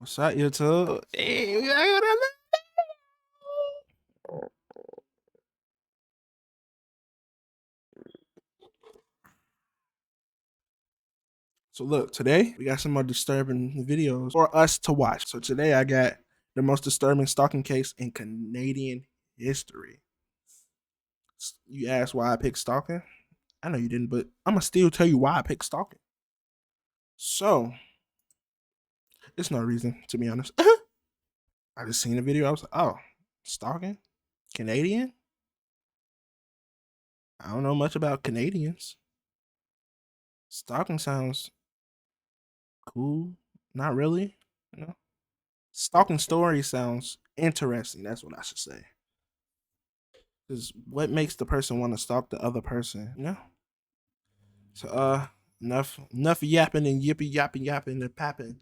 What's up, YouTube? Hey, so look, today we got some more disturbing videos for us to watch. So today I got the most disturbing stalking case in Canadian history. You asked why I picked stalking? I know you didn't, but I'm gonna still tell you why I picked stalking. So, it's no reason, to be honest. I just seen the video, I was like, oh, stalking? Canadian? I don't know much about Canadians. Stalking sounds cool. Not really, you know. Stalking story sounds interesting. That's what I should say. Because what makes the person want to stalk the other person? You know. So enough yapping and yapping and papping.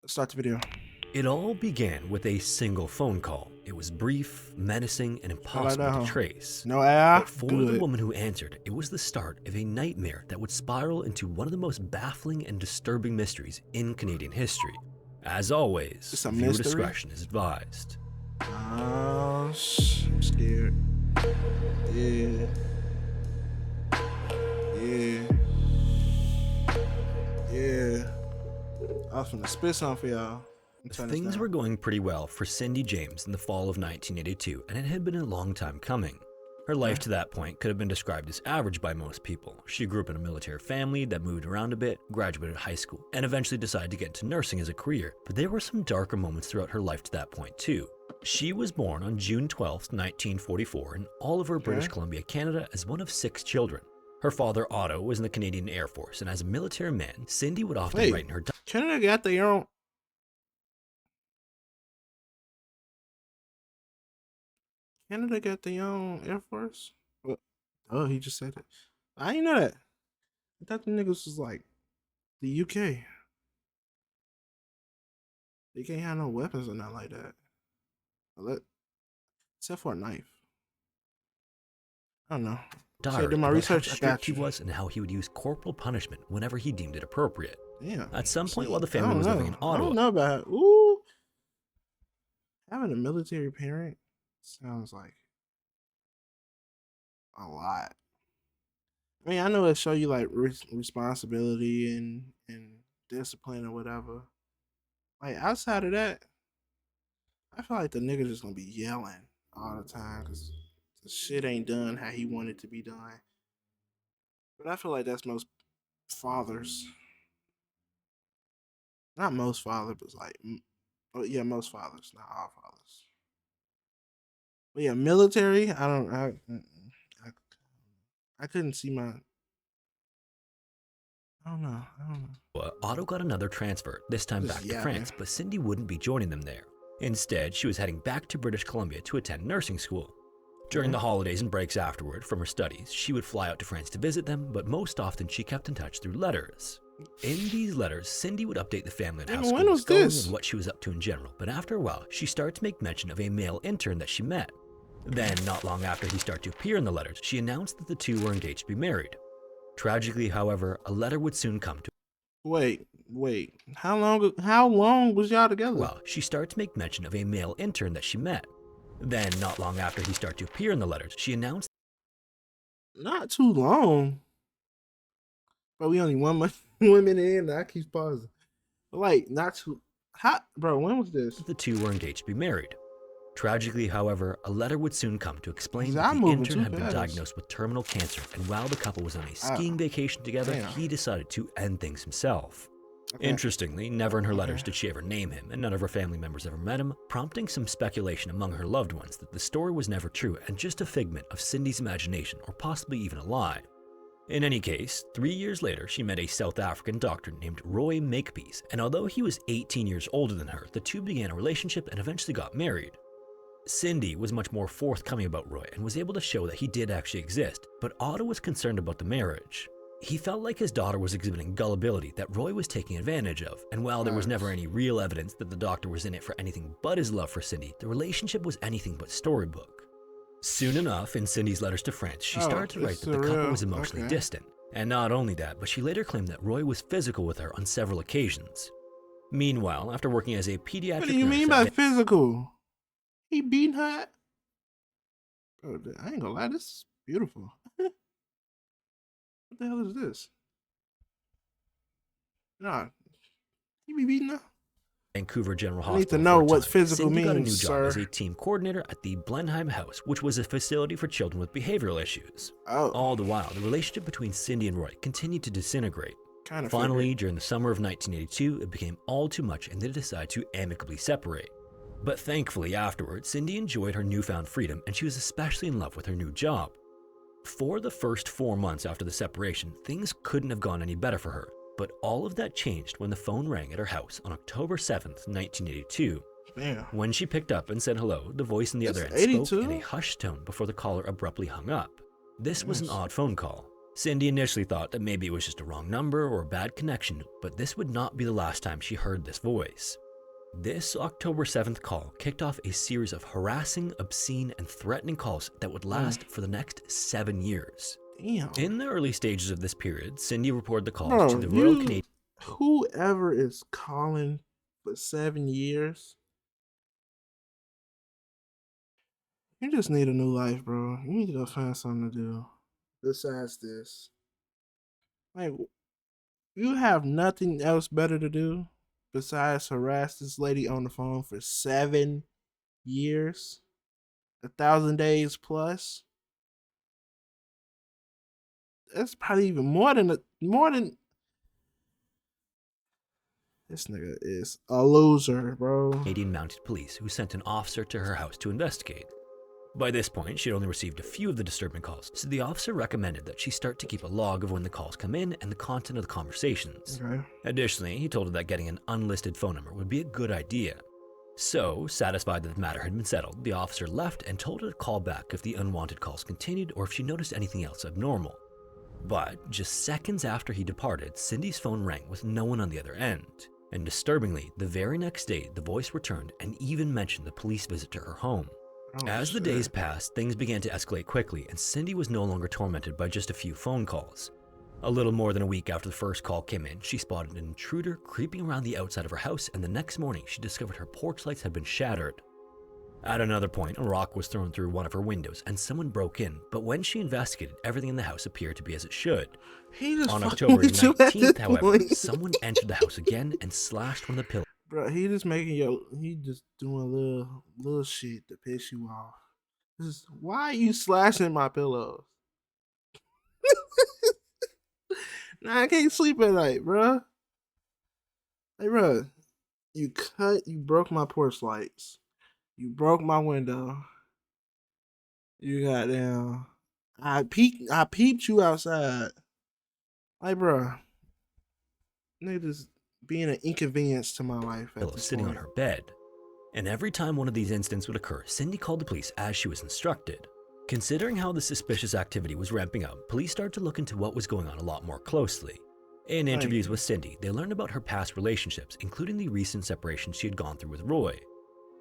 Let's start the video. It all began with a single phone call. It was brief, menacing, and impossible to trace. No air. But for the woman who answered, it was the start of a nightmare that would spiral into one of the most baffling and disturbing mysteries in Canadian history. As always, viewer discretion is advised. Oh, I'm scared. Yeah. I was finna spit something for y'all. Things were going pretty well for Cindy James in the fall of 1982, and it had been a long time coming. Her life to that point could have been described as average by most people. She grew up in a military family that moved around a bit, graduated high school, and eventually decided to get into nursing as a career. But there were some darker moments throughout her life to that point too. She was born on June 12, 1944 in Oliver, British Columbia, Canada, as one of 6 children. Her father, Otto, was in the Canadian Air Force, and as a military man, Cindy would often write in her Canada got their own... Canada got their own Air Force? What? Oh, he just said it. I didn't know that. I thought the niggas was like the UK. They can't have no weapons or nothing like that. Except for a knife. I don't know. So did my research. How strict he was and how he would use corporal punishment whenever he deemed it appropriate. Yeah. At some point while the family was living in Ottawa. I don't know about it. Ooh. Having a military parent sounds like a lot. I mean, I know it show you like responsibility and discipline or whatever. Like outside of that, I feel like the nigga just gonna be yelling all the time because the shit ain't done how he wanted to be done. But I feel like that's most fathers. Not most fathers, but like, well, yeah, most fathers, not all fathers. But yeah, military. I couldn't see my. I don't know. Otto got another transfer, this time back to France, but Cindy wouldn't be joining them there. Instead, she was heading back to British Columbia to attend nursing school. During the holidays and breaks afterward from her studies, she would fly out to France to visit them, but most often she kept in touch through letters. In these letters, Cindy would update the family on how school was going and what she was up to in general, but after a while, she started to make mention of a male intern that she met. Then, not long after he started to appear in the letters, she announced that the two were engaged to be married. Tragically, however, a letter would soon come to... Wait. How long was y'all together? Well, she started to make mention of a male intern that she met. Then, not long after he started to appear in the letters, she announced... Not too long. But we only 1 minute in, I keep pausing. But like, not too... Bro, when was this? The two were engaged to be married. Tragically, however, a letter would soon come to explain that the intern had been diagnosed with terminal cancer, and while the couple was on a skiing vacation together, he decided to end things himself. Interestingly, never in her letters did she ever name him, and none of her family members ever met him, prompting some speculation among her loved ones that the story was never true and just a figment of Cindy's imagination, or possibly even a lie. In any case, 3 years later, she met a South African doctor named Roy Makepeace, and although he was 18 years older than her, the two began a relationship and eventually got married. Cindy was much more forthcoming about Roy and was able to show that he did actually exist, but Otto was concerned about the marriage. He felt like his daughter was exhibiting gullibility that Roy was taking advantage of, and while there was never any real evidence that the doctor was in it for anything but his love for Cindy, the relationship was anything but storybook. Soon enough, in Cindy's letters to France, she started to write that the couple was emotionally distant, and not only that, but she later claimed that Roy was physical with her on several occasions. Meanwhile, after working as a pediatric What do you nurse mean by physical? He beating her? Bro, I ain't gonna lie, this is beautiful. What the hell is this? Nah, he be beating her? Vancouver General Hospital. I need to know what physical Cindy means, got a new sir. job as a team coordinator at the Blenheim House, which was a facility for children with behavioral issues. Oh. All the while, the relationship between Cindy and Roy continued to disintegrate. Kind of Finally, figured. during the summer of 1982, it became all too much and they decided to amicably separate. But thankfully afterwards, Cindy enjoyed her newfound freedom and she was especially in love with her new job. For the first 4 months after the separation, things couldn't have gone any better for her. But all of that changed when the phone rang at her house on October 7th, 1982. Damn. When she picked up and said hello, the voice on the other end 82? spoke in a hushed tone before the caller abruptly hung up. This was an odd phone call. Cindy initially thought that maybe it was just a wrong number or a bad connection, but this would not be the last time she heard this voice. This October 7th call kicked off a series of harassing, obscene, and threatening calls that would last for the next 7 years. Damn. In the early stages of this period, Cindy reported the calls to the Royal Canadian... Whoever is calling for 7 years, you just need a new life, bro. You need to go find something to do besides this. Like, you have nothing else better to do besides harass this lady on the phone for 7 years, 1,000 days plus. That's probably even more than this nigga is a loser, bro. Canadian Mounted Police, who sent an officer to her house to investigate. By this point, she had only received a few of the disturbing calls, so the officer recommended that she start to keep a log of when the calls come in and the content of the conversations. Okay. Additionally, he told her that getting an unlisted phone number would be a good idea. So, satisfied that the matter had been settled, the officer left and told her to call back if the unwanted calls continued or if she noticed anything else abnormal. But just seconds after he departed, Cindy's phone rang with no one on the other end. And disturbingly, the very next day, the voice returned and even mentioned the police visit to her home. As the days passed, things began to escalate quickly, and Cindy was no longer tormented by just a few phone calls. A little more than a week after the first call came in, she spotted an intruder creeping around the outside of her house, and the next morning she discovered her porch lights had been shattered. At another point, a rock was thrown through one of her windows and someone broke in, but when she investigated, everything in the house appeared to be as it should. On October 19th, however, someone entered the house again and slashed one of the pillows. Bro, he just doing little shit to piss you off. Why are you slashing my pillows? Nah, I can't sleep at night, bro. Hey, bro, you broke my porch lights. You broke my window. You goddamn. I peeped you outside. Like, bro, nigga just being an inconvenience to my life. Sitting on her bed. And every time one of these incidents would occur, Cindy called the police as she was instructed. Considering how the suspicious activity was ramping up, police started to look into what was going on a lot more closely. In interviews with Cindy, they learned about her past relationships, including the recent separation she had gone through with Roy.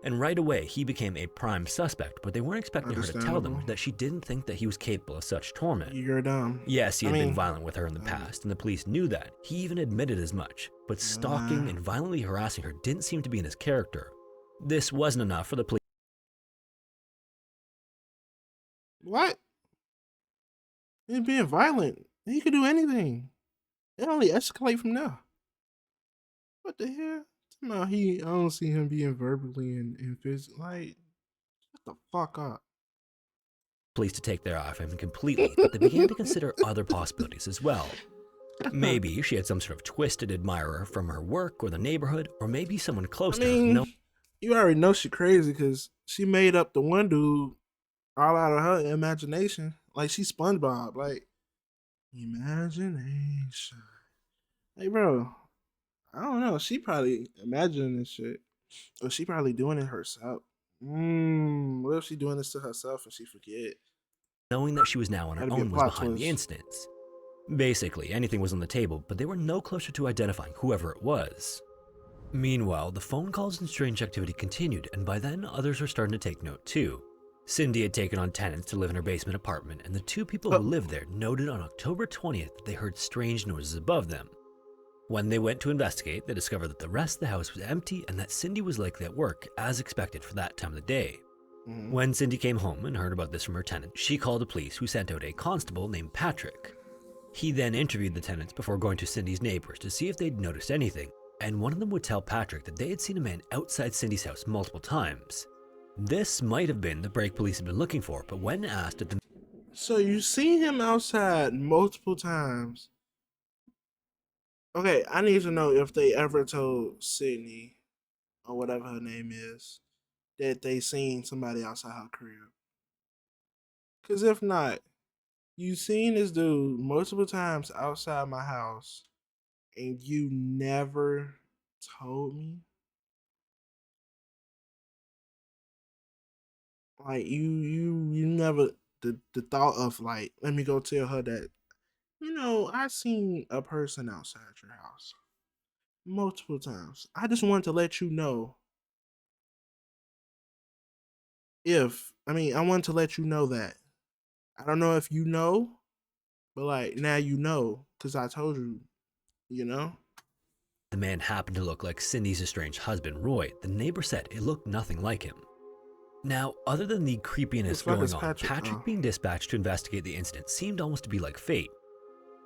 And right away, he became a prime suspect, but they weren't expecting her to tell them that she didn't think that he was capable of such torment. You're dumb. Yes, he had been violent with her in the past, and the police knew that. He even admitted as much, but stalking and violently harassing her didn't seem to be in his character. This wasn't enough for the police. What? He's being violent. He could do anything. It only escalate from there. What the hell? No, I don't see him being verbally and physically. Like, shut the fuck up. Police to take their eye off him completely, but they began to consider other possibilities as well. Maybe she had some sort of twisted admirer from her work or the neighborhood, or maybe someone close to her. No, you already know she crazy because she made up the one dude all out of her imagination. Like, she SpongeBob. Like, imagination. Hey, bro. I don't know. She probably imagining this shit. Or she probably doing it herself. What if she doing this to herself and she forget? Knowing that she was now on her own was behind the incidents. Basically, anything was on the table, but they were no closer to identifying whoever it was. Meanwhile, the phone calls and strange activity continued, and by then, others were starting to take note too. Cindy had taken on tenants to live in her basement apartment, and the two people who lived there noted on October 20th that they heard strange noises above them. When they went to investigate, they discovered that the rest of the house was empty and that Cindy was likely at work, as expected for that time of the day. When Cindy came home and heard about this from her tenant, she called the police, who sent out a constable named Patrick. He then interviewed the tenants before going to Cindy's neighbors to see if they'd noticed anything, and one of them would tell Patrick that they had seen a man outside Cindy's house multiple times. This might have been the break police had been looking for, but when asked if the... So you seen him outside multiple times. Okay, I need to know if they ever told Sydney, or whatever her name is, that they seen somebody outside her crib. Because if not, you seen this dude multiple times outside my house, and you never told me? Like, you never, the thought of, like, let me go tell her that, I seen a person outside your house multiple times. I just wanted to let you know I wanted to let you know that. I don't know if you know, but like now you know, because I told you, The man happened to look like Cindy's estranged husband, Roy. The neighbor said it looked nothing like him. Now, other than the creepiness going on, Patrick being dispatched to investigate the incident seemed almost to be like fate.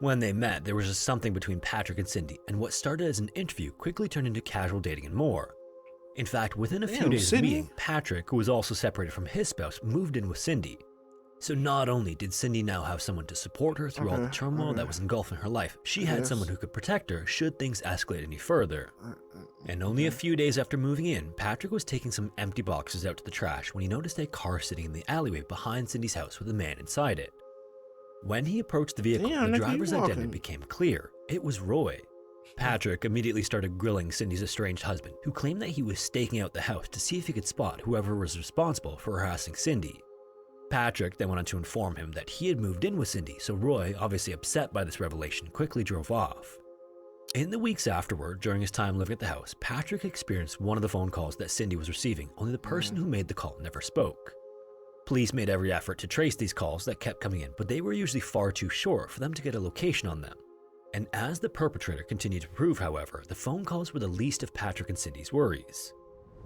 When they met, there was just something between Patrick and Cindy, and what started as an interview quickly turned into casual dating and more. In fact, within a few days of meeting, Patrick, who was also separated from his spouse, moved in with Cindy. So not only did Cindy now have someone to support her through all the turmoil that was engulfing her life, she had someone who could protect her should things escalate any further. And only a few days after moving in, Patrick was taking some empty boxes out to the trash when he noticed a car sitting in the alleyway behind Cindy's house with a man inside it. When he approached the vehicle, the driver's identity became clear. It was Roy. Patrick immediately started grilling Cindy's estranged husband, who claimed that he was staking out the house to see if he could spot whoever was responsible for harassing Cindy. Patrick then went on to inform him that he had moved in with Cindy, so Roy, obviously upset by this revelation, quickly drove off. In the weeks afterward, during his time living at the house, Patrick experienced one of the phone calls that Cindy was receiving, only the person who made the call never spoke. Police made every effort to trace these calls that kept coming in, but they were usually far too short for them to get a location on them. And as the perpetrator continued to prove, however, the phone calls were the least of Patrick and Cindy's worries.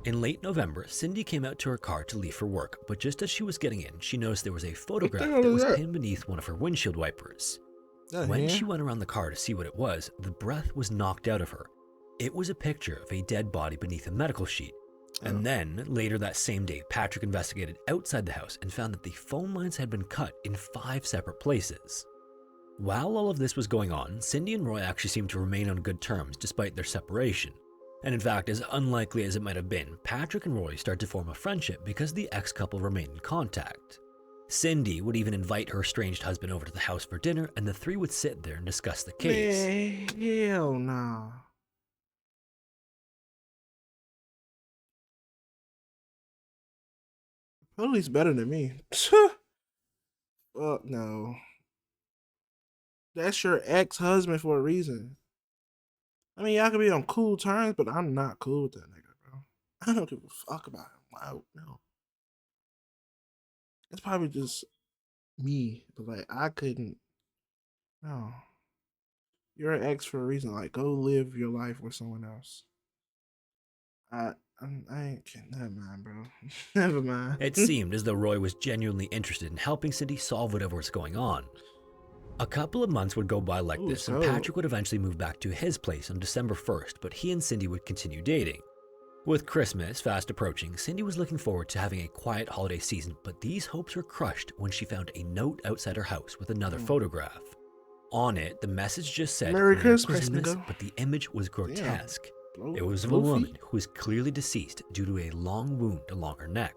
In late November, Cindy came out to her car to leave for work, but just as she was getting in, she noticed there was a photograph that was pinned beneath one of her windshield wipers. When she went around the car to see what it was, the breath was knocked out of her. It was a picture of a dead body beneath a medical sheet. And then, later that same day, Patrick investigated outside the house and found that the phone lines had been cut in 5 separate places. While all of this was going on, Cindy and Roy actually seemed to remain on good terms despite their separation. And in fact, as unlikely as it might have been, Patrick and Roy started to form a friendship because the ex-couple remained in contact. Cindy would even invite her estranged husband over to the house for dinner, and the three would sit there and discuss the case. Hell no. Police better than me. Fuck no. That's your ex-husband for a reason. I mean, y'all could be on cool terms, but I'm not cool with that nigga, bro. I don't give a fuck about him. Wow, no. It's probably just me, but like, I couldn't. No. You're an ex for a reason. Like, go live your life with someone else. I ain't kidding. Never mind, bro. Never mind. It seemed as though Roy was genuinely interested in helping Cindy solve whatever was going on. A couple of months would go by like this, and Patrick would eventually move back to his place on December 1st, but he and Cindy would continue dating. With Christmas fast approaching, Cindy was looking forward to having a quiet holiday season, but these hopes were crushed when she found a note outside her house with another photograph. On it, the message just said, Merry Christmas, but the image was grotesque. It was of a woman who was clearly deceased due to a long wound along her neck.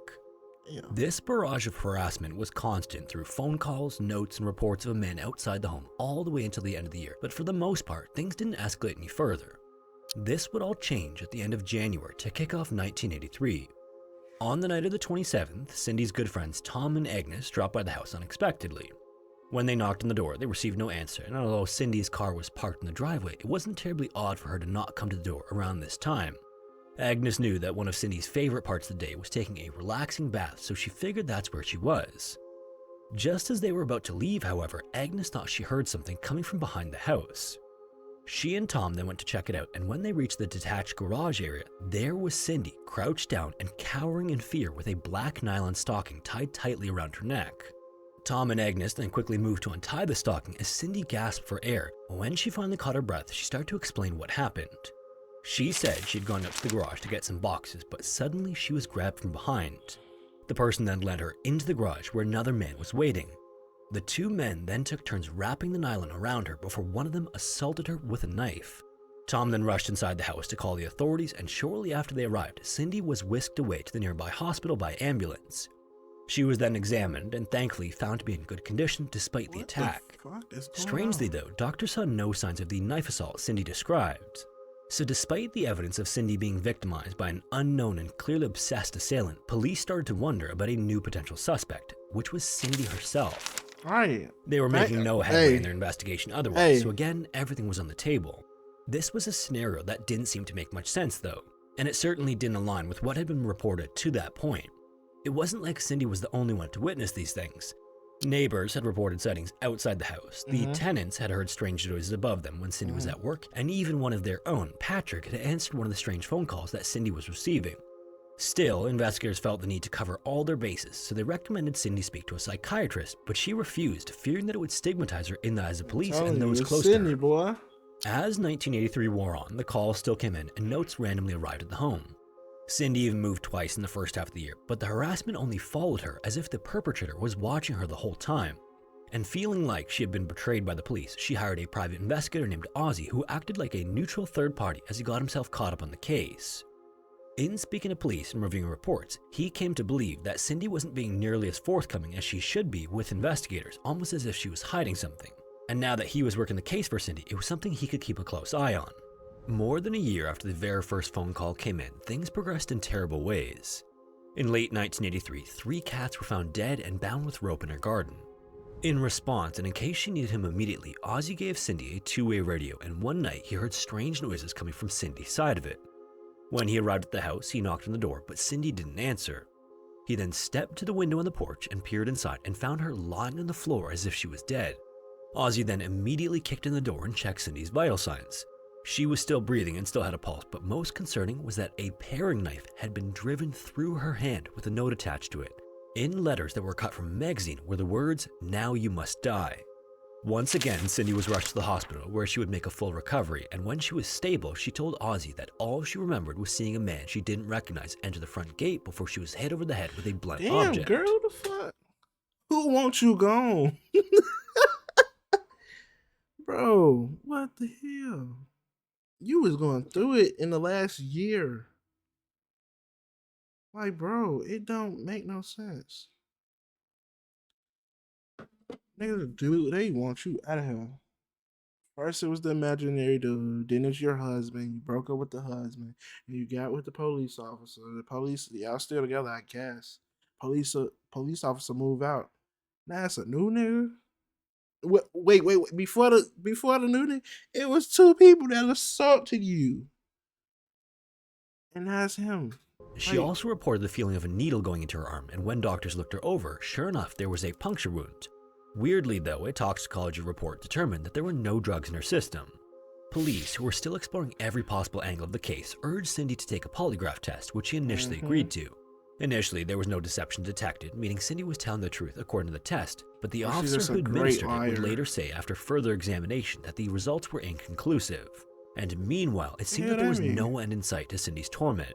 This barrage of harassment was constant through phone calls, notes, and reports of a man outside the home all the way until the end of the year, but for the most part, things didn't escalate any further. This would all change at the end of January to kick off 1983. On the night of the 27th, Cindy's good friends Tom and Agnes dropped by the house unexpectedly. When they knocked on the door, they received no answer, and although Cindy's car was parked in the driveway, it wasn't terribly odd for her to not come to the door around this time. Agnes knew that one of Cindy's favorite parts of the day was taking a relaxing bath, so she figured that's where she was. Just as they were about to leave, however, Agnes thought she heard something coming from behind the house. She and Tom then went to check it out, and when they reached the detached garage area, there was Cindy crouched down and cowering in fear with a black nylon stocking tied tightly around her neck. Tom and Agnes then quickly moved to untie the stocking as Cindy gasped for air. When she finally caught her breath, she started to explain what happened. She said she'd gone up to the garage to get some boxes, but suddenly she was grabbed from behind. The person then led her into the garage where another man was waiting. The two men then took turns wrapping the nylon around her before one of them assaulted her with a knife. Tom then rushed inside the house to call the authorities, and shortly after they arrived, Cindy was whisked away to the nearby hospital by ambulance. She was then examined and thankfully found to be in good condition despite the attack. Strangely though, doctors saw no signs of the knife assault Cindy described. So despite the evidence of Cindy being victimized by an unknown and clearly obsessed assailant, police started to wonder about a new potential suspect, which was Cindy herself. Right. They were making no headway in their investigation otherwise, so again, everything was on the table. This was a scenario that didn't seem to make much sense though, and it certainly didn't align with what had been reported to that point. It wasn't like Cindy was the only one to witness these things. Neighbors had reported sightings outside the house, the tenants had heard strange noises above them when Cindy was at work, and even one of their own, Patrick, had answered one of the strange phone calls that Cindy was receiving. Still, investigators felt the need to cover all their bases, so they recommended Cindy speak to a psychiatrist, but she refused, fearing that it would stigmatize her in the eyes of police and those close to her. Boy. As 1983 wore on, the calls still came in and notes randomly arrived at the home. Cindy even moved twice in the first half of the year, but the harassment only followed her as if the perpetrator was watching her the whole time. And feeling like she had been betrayed by the police, she hired a private investigator named Ozzy who acted like a neutral third party as he got himself caught up on the case. In speaking to police and reviewing reports, he came to believe that Cindy wasn't being nearly as forthcoming as she should be with investigators, almost as if she was hiding something. And now that he was working the case for Cindy, it was something he could keep a close eye on. More than a year after the very first phone call came in, things progressed in terrible ways. In late 1983, 3 cats were found dead and bound with rope in her garden. In response, and in case she needed him immediately, Ozzy gave Cindy a two-way radio, and one night he heard strange noises coming from Cindy's side of it. When he arrived at the house, he knocked on the door, but Cindy didn't answer. He then stepped to the window on the porch and peered inside and found her lying on the floor as if she was dead. Ozzy then immediately kicked in the door and checked Cindy's vital signs. She was still breathing and still had a pulse, but most concerning was that a paring knife had been driven through her hand with a note attached to it. In letters that were cut from a magazine were the words, "Now you must die." Once again, Cindy was rushed to the hospital where she would make a full recovery, and when she was stable, she told Ozzy that all she remembered was seeing a man she didn't recognize enter the front gate before she was hit over the head with a blunt object. Damn, girl, the fuck? Who wants you gone? Bro, what the hell? You was going through it in the last year. Like, bro, it don't make no sense. Niggas, dude, they want you out of here. First it was the imaginary dude, then it's your husband. You broke up with the husband, and you got with the police officer. The police, y'all still together, I guess. Police officer move out. Now it's a new nigga. Wait. Before the new nigga, it was 2 people that assaulted you, and that's him. She also reported the feeling of a needle going into her arm, and when doctors looked her over, sure enough, there was a puncture wound. Weirdly though, a toxicology report determined that there were no drugs in her system. Police, who were still exploring every possible angle of the case, urged Cindy to take a polygraph test, which she initially agreed to. Initially, there was no deception detected, meaning Cindy was telling the truth according to the test, but the officer who administered it would later say after further examination that the results were inconclusive. And meanwhile, it seemed that there was no end in sight to Cindy's torment.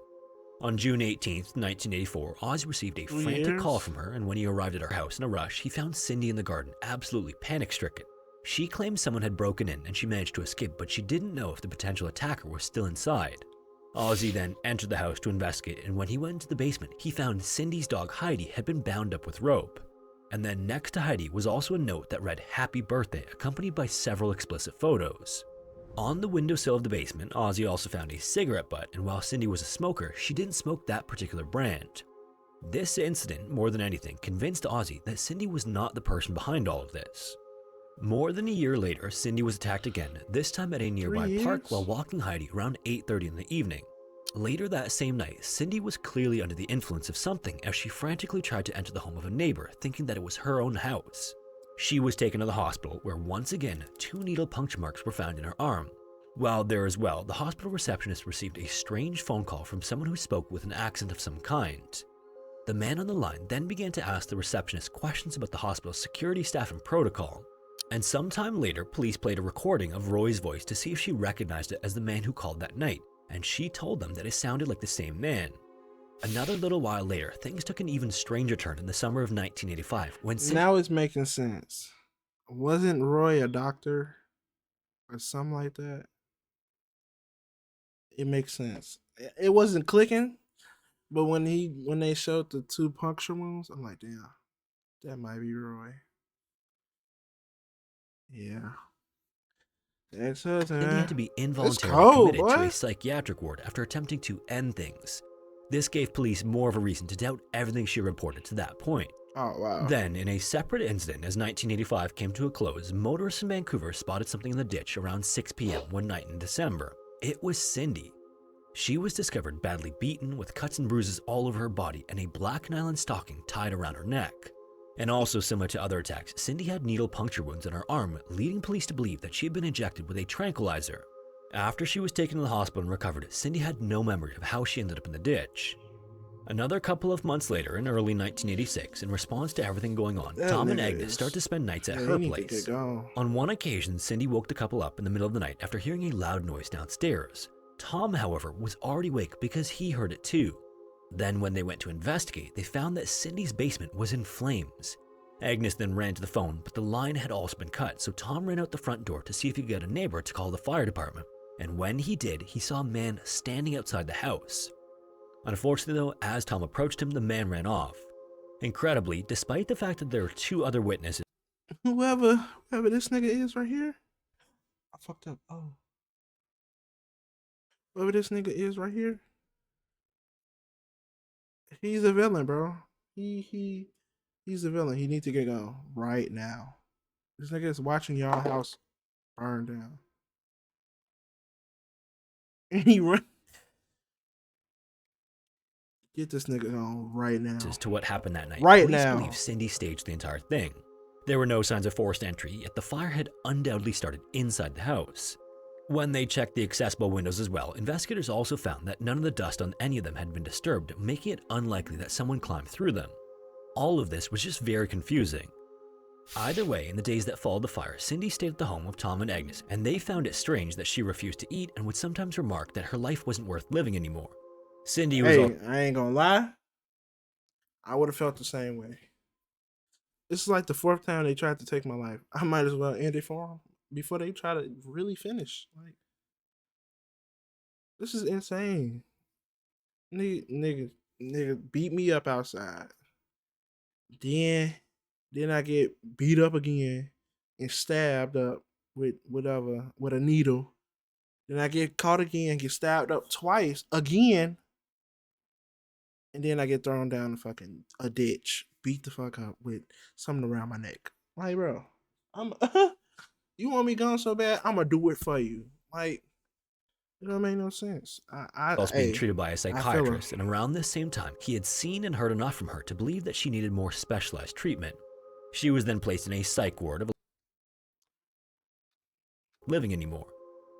On June 18th, 1984, Ozzy received a frantic call from her, and when he arrived at her house in a rush, he found Cindy in the garden, absolutely panic-stricken. She claimed someone had broken in and she managed to escape, but she didn't know if the potential attacker was still inside. Ozzy then entered the house to investigate, and when he went into the basement, he found Cindy's dog Heidi had been bound up with rope. And then next to Heidi was also a note that read "Happy Birthday," accompanied by several explicit photos. On the windowsill of the basement, Ozzy also found a cigarette butt, and while Cindy was a smoker, she didn't smoke that particular brand. This incident, more than anything, convinced Ozzy that Cindy was not the person behind all of this. More than a year later, Cindy was attacked again, this time at a nearby park while walking Heidi around 8:30 in the evening. Later that same night, Cindy was clearly under the influence of something as she frantically tried to enter the home of a neighbor, thinking that it was her own house. She was taken to the hospital where once again, 2 needle puncture marks were found in her arm. While there as well, the hospital receptionist received a strange phone call from someone who spoke with an accent of some kind. The man on the line then began to ask the receptionist questions about the hospital's security staff and protocol. And sometime later, police played a recording of Roy's voice to see if she recognized it as the man who called that night, and she told them that it sounded like the same man. Another little while later, things took an even stranger turn in the summer of 1985 when now it's making sense. Wasn't Roy a doctor or something like that? It makes sense. It wasn't clicking, but when they showed the 2 puncture wounds, I'm like, damn, that might be Roy. Yeah. Cindy had to be involuntarily committed to a psychiatric ward after attempting to end things. This gave police more of a reason to doubt everything she reported to that point. Oh, wow. Then, in a separate incident, as 1985 came to a close, motorists in Vancouver spotted something in the ditch around 6 p.m. one night in December. It was Cindy. She was discovered badly beaten with cuts and bruises all over her body and a black nylon stocking tied around her neck. And also similar to other attacks, Cindy had needle puncture wounds in her arm, leading police to believe that she had been injected with a tranquilizer. After she was taken to the hospital and recovered, Cindy had no memory of how she ended up in the ditch. Another couple of months later, in early 1986, in response to everything going on, Tom and Agnes started to spend nights at her place. On one occasion, Cindy woke the couple up in the middle of the night after hearing a loud noise downstairs. Tom, however, was already awake because he heard it too. Then when they went to investigate, they found that Cindy's basement was in flames. Agnes then ran to the phone, but the line had also been cut, so Tom ran out the front door to see if he could get a neighbor to call the fire department. And when he did, he saw a man standing outside the house. Unfortunately though, as Tom approached him, the man ran off. Incredibly, despite the fact that there were 2 other witnesses, whoever this nigga is right here, I fucked up. Oh, whoever this nigga is right here, he's a villain, bro. He's a villain. He needs to get gone right now. This nigga is watching y'all house burn down. And he run. Get this nigga on right now. As to what happened that night, right police now. believe Cindy staged the entire thing. There were no signs of forced entry, yet the fire had undoubtedly started inside the house. When they checked the accessible windows as well, investigators also found that none of the dust on any of them had been disturbed, making it unlikely that someone climbed through them. All of this was just very confusing. Either way, in the days that followed the fire, Cindy stayed at the home of Tom and Agnes, and they found it strange that she refused to eat and would sometimes remark that her life wasn't worth living anymore. Cindy was I ain't gonna lie, I would have felt the same way. This is like the 4th time they tried to take my life. I might as well end it for them before they try to really finish. Like, this is insane. Nigga beat me up outside. Then I get beat up again and stabbed up with a needle. Then I get caught again, get stabbed up twice again. And then I get thrown down a ditch, beat the fuck up with something around my neck. Like, bro, you want me gone so bad, I'm gonna do it for you. Like, it don't make no sense. also being treated by a psychiatrist, and around this same time, he had seen and heard enough from her to believe that she needed more specialized treatment. She was then placed in a psych ward of living anymore.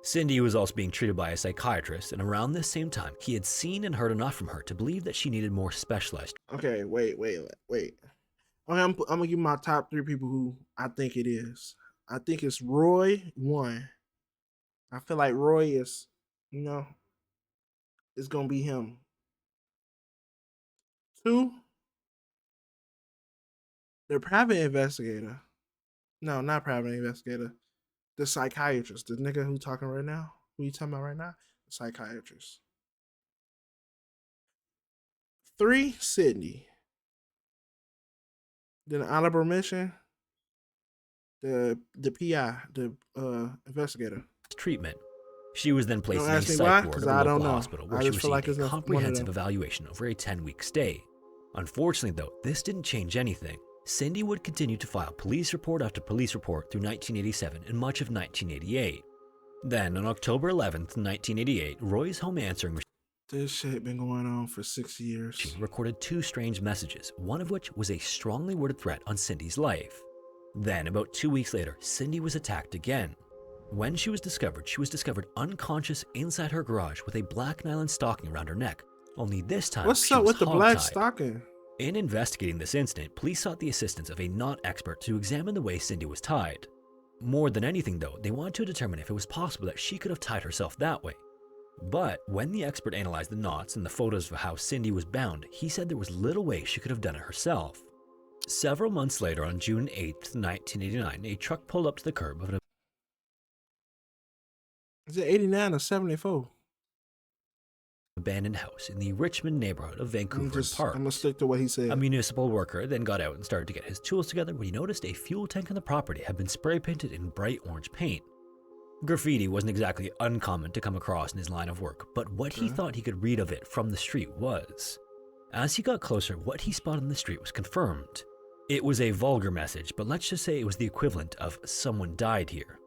Cindy was also being treated by a psychiatrist, and around this same time, he had seen and heard enough from her to believe that she needed more specialized. Okay, wait. Okay, I'm gonna give my top 3 people who I think it is. I think it's Roy, 1. I feel like Roy is, it's gonna be him. 2, the private investigator. No, not private investigator. The psychiatrist, the nigga who talking right now. Who you talking about right now? The psychiatrist. 3, Sydney. Then honorable mention, the PI, the investigator. Treatment. She was then placed in a psych ward at a local hospital where she received a comprehensive evaluation over a 10-week stay. Unfortunately though, this didn't change anything. Cindy would continue to file police report after police report through 1987 and much of 1988. Then, on October 11th, 1988, Roy's home answering machine this shit been going on for 6 years. Recorded 2 strange messages, one of which was a strongly worded threat on Cindy's life. Then, about 2 weeks later, Cindy was attacked again. When she was discovered unconscious inside her garage with a black nylon stocking around her neck. Only this time, what's up with the black stocking? In investigating this incident, police sought the assistance of a knot expert to examine the way Cindy was tied. More than anything though, they wanted to determine if it was possible that she could have tied herself that way. But when the expert analyzed the knots and the photos of how Cindy was bound, he said there was little way she could have done it herself. Several months later, on June 8, 1989, a truck pulled up to the curb of an Is it 89 or 74? Abandoned house in the Richmond neighborhood of Vancouver Park. I'm gonna stick to what he said. A municipal worker then got out and started to get his tools together when he noticed a fuel tank on the property had been spray painted in bright orange paint. Graffiti wasn't exactly uncommon to come across in his line of work, but what he thought he could read of it from the street was. As he got closer, what he spotted in the street was confirmed. It was a vulgar message, but let's just say it was the equivalent of "someone died here."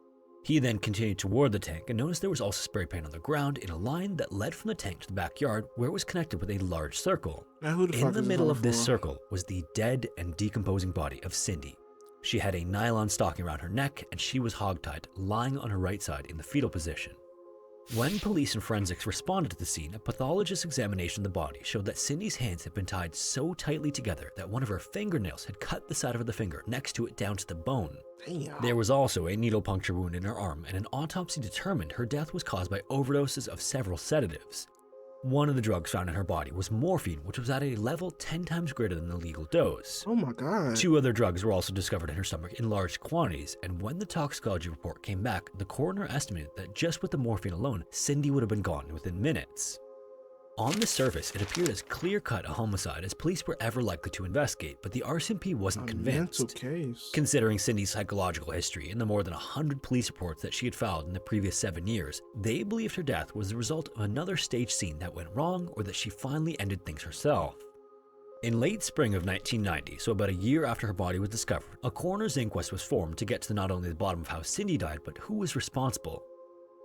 He then continued toward the tank and noticed there was also spray paint on the ground in a line that led from the tank to the backyard where it was connected with a large circle. Now, who the fuck in the middle of this circle was the dead and decomposing body of Cindy. She had a nylon stocking around her neck and she was hogtied, lying on her right side in the fetal position. When police and forensics responded to the scene, a pathologist's examination of the body showed that Cindy's hands had been tied so tightly together that one of her fingernails had cut the side of the finger next to it down to the bone. Damn. There was also a needle puncture wound in her arm, and an autopsy determined her death was caused by overdoses of several sedatives. One of the drugs found in her body was morphine, which was at a level 10 times greater than the legal dose. Oh my God. 2 other drugs were also discovered in her stomach in large quantities, and when the toxicology report came back, the coroner estimated that just with the morphine alone, Cindy would have been gone within minutes. On the surface, it appeared as clear-cut a homicide as police were ever likely to investigate, but the RCMP wasn't convinced. Mental case. Considering Cindy's psychological history and the more than 100 police reports that she had filed in the previous 7 years, they believed her death was the result of another staged scene that went wrong or that she finally ended things herself. In late spring of 1990, so about a year after her body was discovered, a coroner's inquest was formed to get to not only the bottom of how Cindy died, but who was responsible.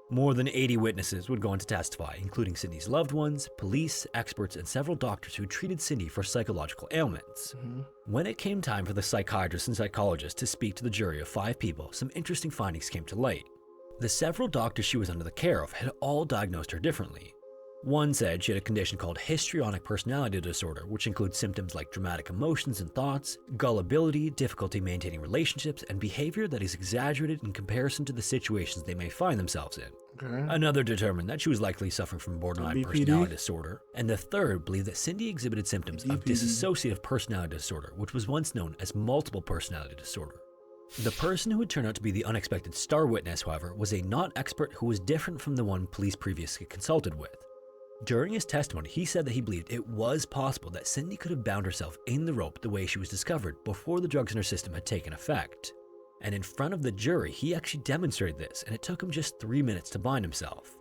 More than 80 witnesses would go on to testify, including Cindy's loved ones, police, experts, and several doctors who treated Cindy for psychological ailments. When it came time for the psychiatrist and psychologist to speak to the jury of 5 people, some interesting findings came to light. The several doctors she was under the care of had all diagnosed her differently. One said she had a condition called histrionic personality disorder, which includes symptoms like dramatic emotions and thoughts, gullibility, difficulty maintaining relationships, and behavior that is exaggerated in comparison to the situations they may find themselves in. Another determined that she was likely suffering from borderline personality disorder, and the third believed that Cindy exhibited symptoms of dissociative personality disorder, which was once known as multiple personality disorder. The person who would turn out to be the unexpected star witness, however, was a knot expert who was different from the one police previously consulted with. During his testimony, he said that he believed it was possible that Cindy could have bound herself in the rope the way she was discovered before the drugs in her system had taken effect. And in front of the jury, he actually demonstrated this, and it took him just 3 minutes to bind himself.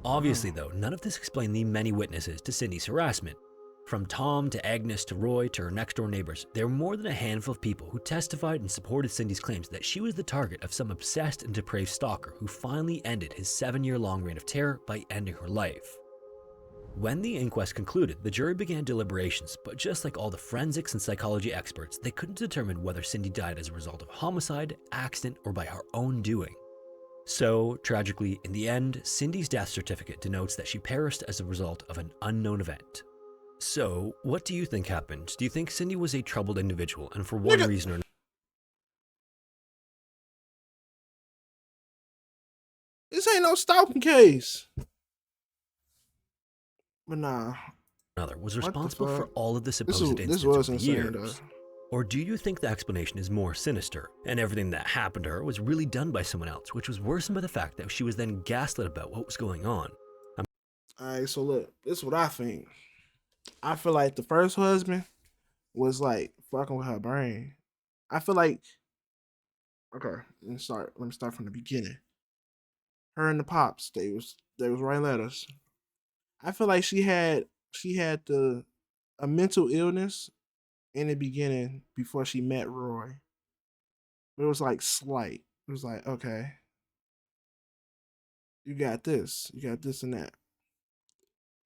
Obviously though, none of this explained the many witnesses to Cindy's harassment. From Tom to Agnes to Roy to her next door neighbors, there were more than a handful of people who testified and supported Cindy's claims that she was the target of some obsessed and depraved stalker who finally ended his 7-year-long reign of terror by ending her life. When the inquest concluded, the jury began deliberations, but just like all the forensics and psychology experts, they couldn't determine whether Cindy died as a result of homicide, accident, or by her own doing. So, tragically, in the end, Cindy's death certificate denotes that she perished as a result of an unknown event. So, what do you think happened? Do you think Cindy was a troubled individual, and for one reason or another? This ain't no stalking case. But nah. Was responsible for all of the supposed incidents over the years? Or do you think the explanation is more sinister, and everything that happened to her was really done by someone else, which was worsened by the fact that she was then gaslit about what was going on? Alright, so look, this is what I think. I feel like the first husband was like fucking with her brain. I feel like, okay, let me start from the beginning. Her and the pops, they was writing letters. I feel like she had a mental illness in the beginning before she met Roy. But it was like slight. It was like, okay, you got this and that.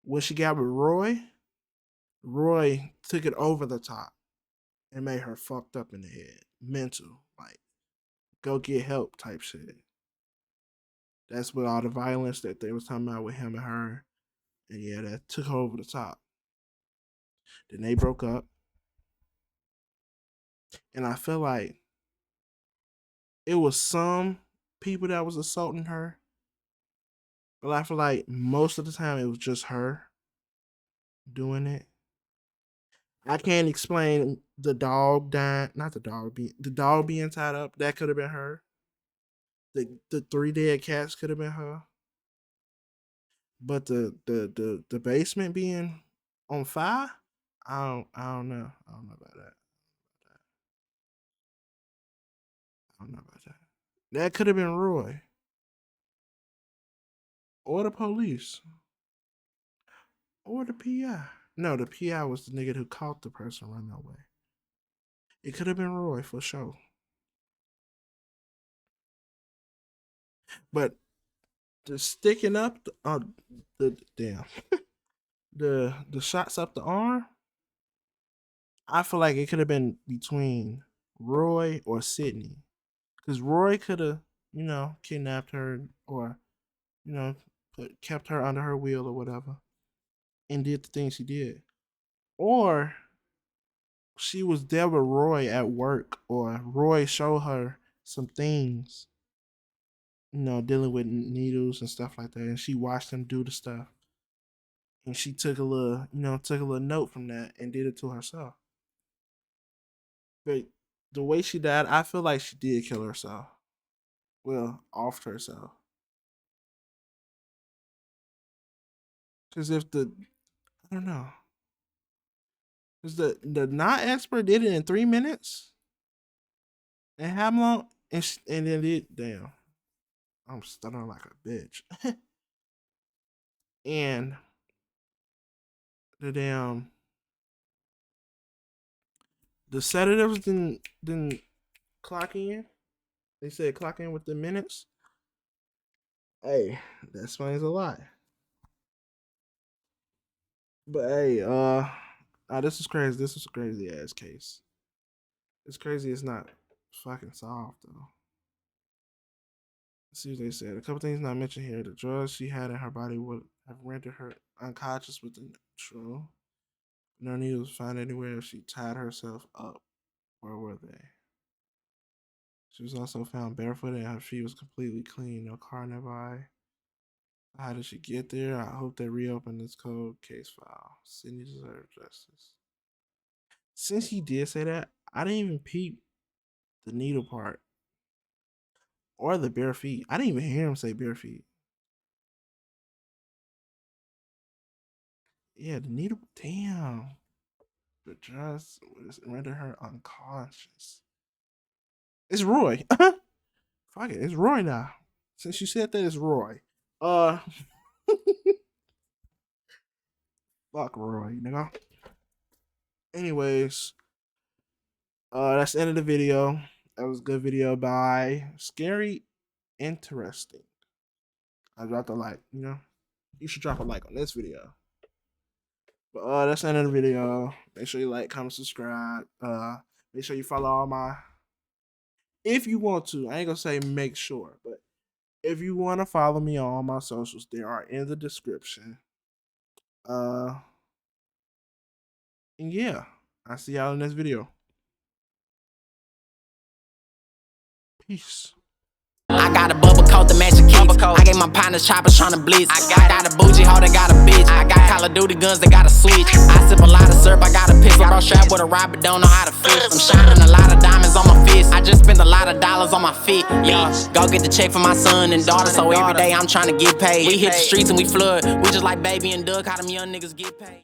When she got with Roy took it over the top and made her fucked up in the head. Mental. Like, go get help type shit. That's with all the violence that they was talking about with him and her. And yeah, that took her over the top. Then they broke up. And I feel like it was some people that was assaulting her. But I feel like most of the time it was just her doing it. I can't explain the dog dying, not the dog being tied up. That could have been her. The 3 dead cats could have been her. But the basement being on fire, I don't know. I don't know about that. I don't know about that. That could have been Roy. Or the police. Or the PI. No, the PI was the nigga who caught the person running away. It could have been Roy for sure. But the sticking up the damn the shots up the arm, I feel like it could have been between Roy or Sydney. Because Roy could have, kidnapped her or, kept her under her wheel or whatever and did the things she did. Or she was there with Roy at work, or Roy showed her some things, dealing with needles and stuff like that, and she watched him do the stuff. And she took a little note from that and did it to herself. But the way she died, I feel like she did kill herself. Well, offed herself. Because I don't know. Because the not expert did it in 3 minutes. And how long? And then it, damn. I'm stuttering like a bitch. And the sedatives didn't clock in. They said clock in with the minutes. Hey, that explains a lot. But hey, this is crazy. This is a crazy ass case. It's crazy it's not fucking solved though. Let's see what they said. A couple things not mentioned here. The drugs she had in her body would have rendered her unconscious within true. No needles was found anywhere if she tied herself up. Where were they? She was also found barefoot and her feet was completely clean. No car nearby. How did she get there? I hope they reopen this cold case file. Sydney deserves justice. Since he did say that, I didn't even peep the needle part. Or the bare feet. I didn't even hear him say bare feet. Yeah, the needle. Damn. The dress rendered her unconscious. It's Roy. Fuck it. It's Roy now. Since you said that, it's Roy. Fuck Roy, nigga. Anyways, that's the end of the video. That was a good video by Scary Interesting. I dropped a like, you should drop a like on this video. But that's the end of the video. Make sure you like, comment, subscribe. Make sure you follow all my, if you want to, I ain't gonna say make sure, but if you want to follow me on all my socials, they are in the description. And yeah, I'll see y'all in this video. Peace. I got a bubble coat to match the kicks. I gave my partners choppers tryna blitz. I got a bougie hoe that got a bitch. I got Call of Duty guns that got a switch. I sip a lot of syrup, I got a pistol. Bro strapped with a rod but don't know how to fish. I'm shining a lot of diamonds on my fist. I just spent a lot of dollars on my fit. Yeah, go get the check for my son and daughter. So every day I'm trying to get paid. We hit the streets and we flood. We just like Baby and Doug, how them young niggas get paid.